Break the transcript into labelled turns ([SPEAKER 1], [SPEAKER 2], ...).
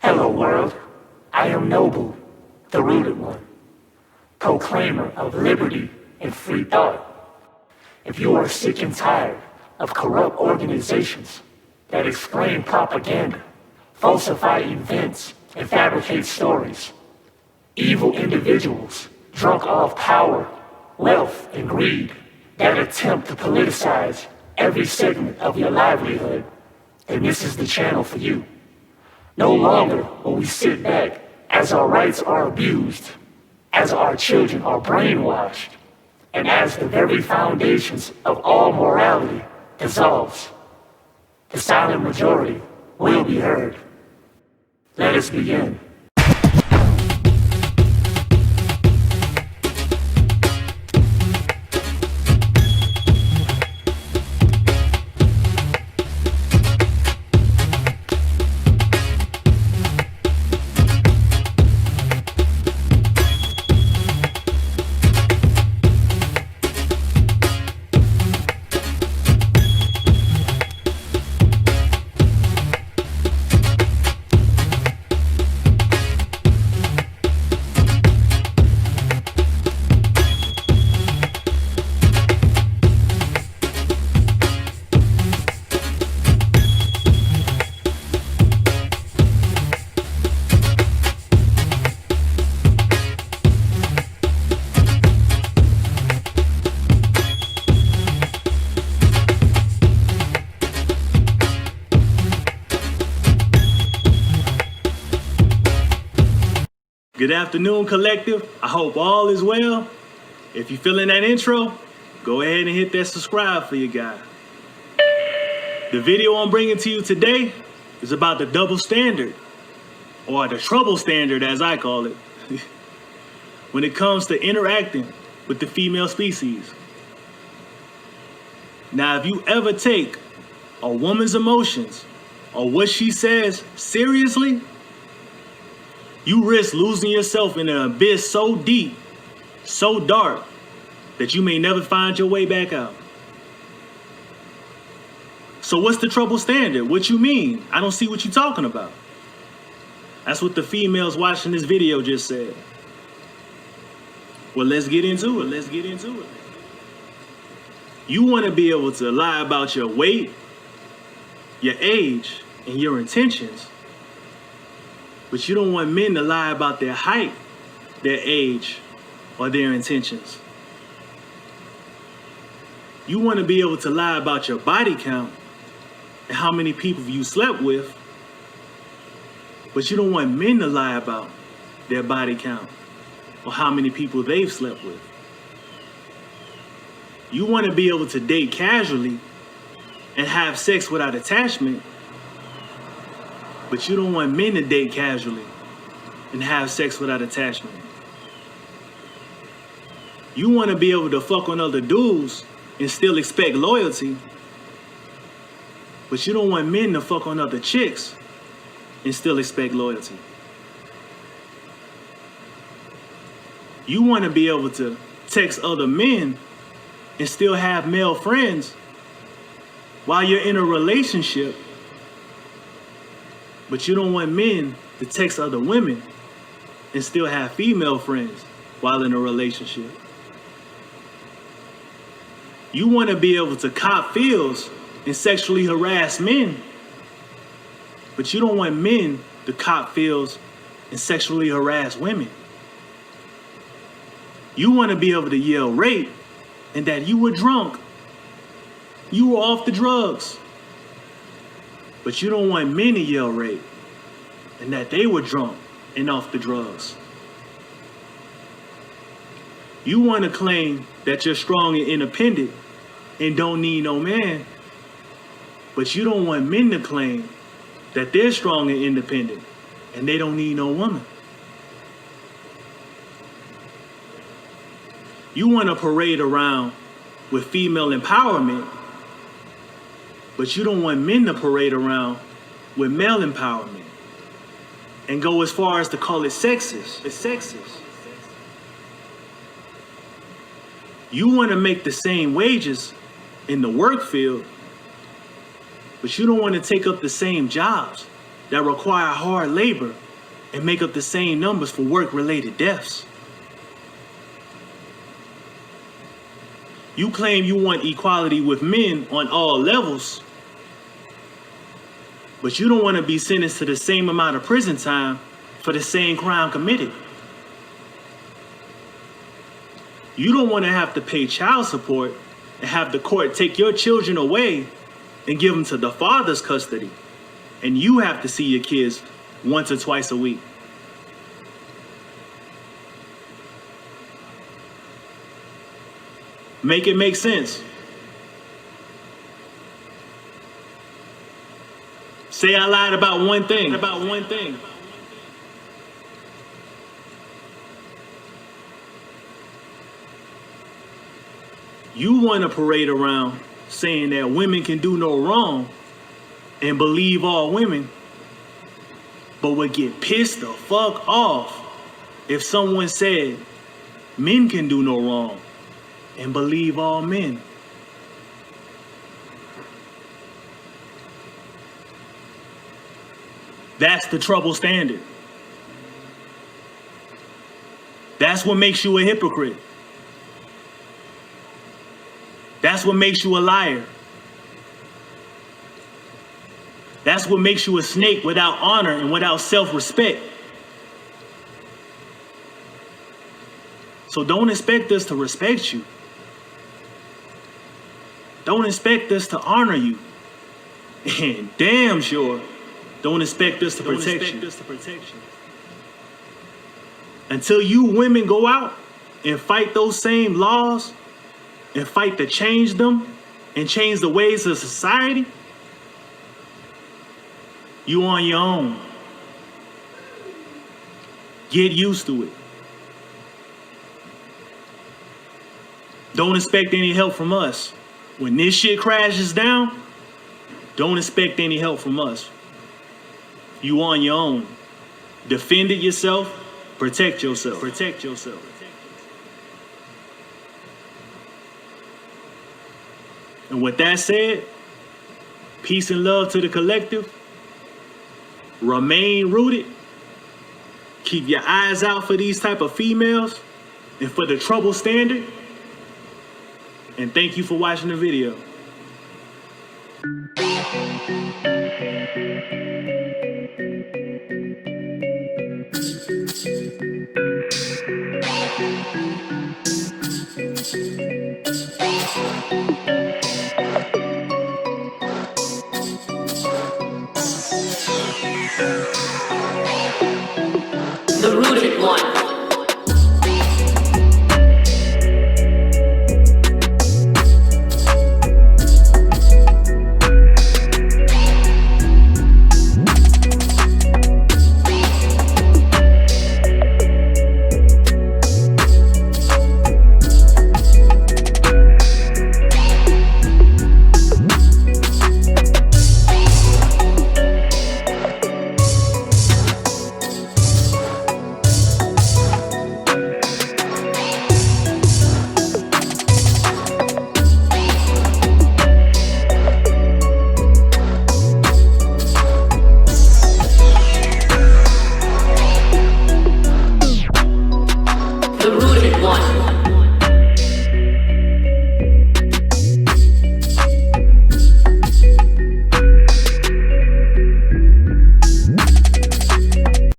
[SPEAKER 1] Hello world, I am Nobu, the rooted one, proclaimer of liberty and free thought. If you are sick and tired of corrupt organizations that explain propaganda, falsify events, and fabricate stories, evil individuals drunk off power, wealth, and greed that attempt to politicize every segment of your livelihood, then this is the channel for you. No longer will we sit back as our rights are abused, as our children are brainwashed, and as the very foundations of all morality dissolves. The silent majority will be heard. Let us begin.
[SPEAKER 2] Good afternoon, collective. I hope all is well. If you're feeling that intro, go ahead and hit that subscribe for your guy. The video I'm bringing to you today is about the double standard, or the trouble standard as I call it, when it comes to interacting with the female species. Now, if you ever take a woman's emotions or what she says seriously, you risk losing yourself in an abyss so deep, so dark, that you may never find your way back out. So what's the trouble standard? What you mean? I don't see what you're talking about. That's what the females watching this video just said. Well, let's get into it. You want to be able to lie about your weight, your age, and your intentions. But you don't want men to lie about their height, their age, or their intentions. You want to be able to lie about your body count and how many people you slept with, but you don't want men to lie about their body count or how many people they've slept with. You want to be able to date casually and have sex without attachment, but you don't want men to date casually and have sex without attachment. You want to be able to fuck on other dudes and still expect loyalty, but you don't want men to fuck on other chicks and still expect loyalty. You want to be able to text other men and still have male friends while you're in a relationship, but you don't want men to text other women and still have female friends while in a relationship. You want to be able to cop feels and sexually harass men, but you don't want men to cop feels and sexually harass women. You want to be able to yell rape and that you were drunk, you were off the drugs, but you don't want men to yell rape and that they were drunk and off the drugs. You want to claim that you're strong and independent and don't need no man, but you don't want men to claim that they're strong and independent and they don't need no woman. You want to parade around with female empowerment, but you don't want men to parade around with male empowerment and go as far as to call it sexist. It's sexist. You want to make the same wages in the work field, but you don't want to take up the same jobs that require hard labor and make up the same numbers for work-related deaths. You claim you want equality with men on all levels, but you don't want to be sentenced to the same amount of prison time for the same crime committed. You don't want to have to pay child support and have the court take your children away and give them to the father's custody, and you have to see your kids once or twice a week. Make it make sense. Say I lied about one thing. You want to parade around saying that women can do no wrong and believe all women, but would get pissed the fuck off if someone said men can do no wrong and believe all men. That's the trouble standard. That's what makes you a hypocrite. That's what makes you a liar. That's what makes you a snake without honor and without self-respect. So don't expect us to respect you. Don't expect us to honor you. And damn sure, don't expect us to protect you. Until you women go out and fight those same laws and fight to change them and change the ways of society, you on your own. Get used to it. Don't expect any help from us. When this shit crashes down, don't expect any help from us. You on your own. Defend it yourself. Protect yourself. Protect yourself. And with that said, peace and love to the collective. Remain rooted. Keep your eyes out for these type of females and for the trouble standard. And thank you for watching the video.
[SPEAKER 1] The rooted one.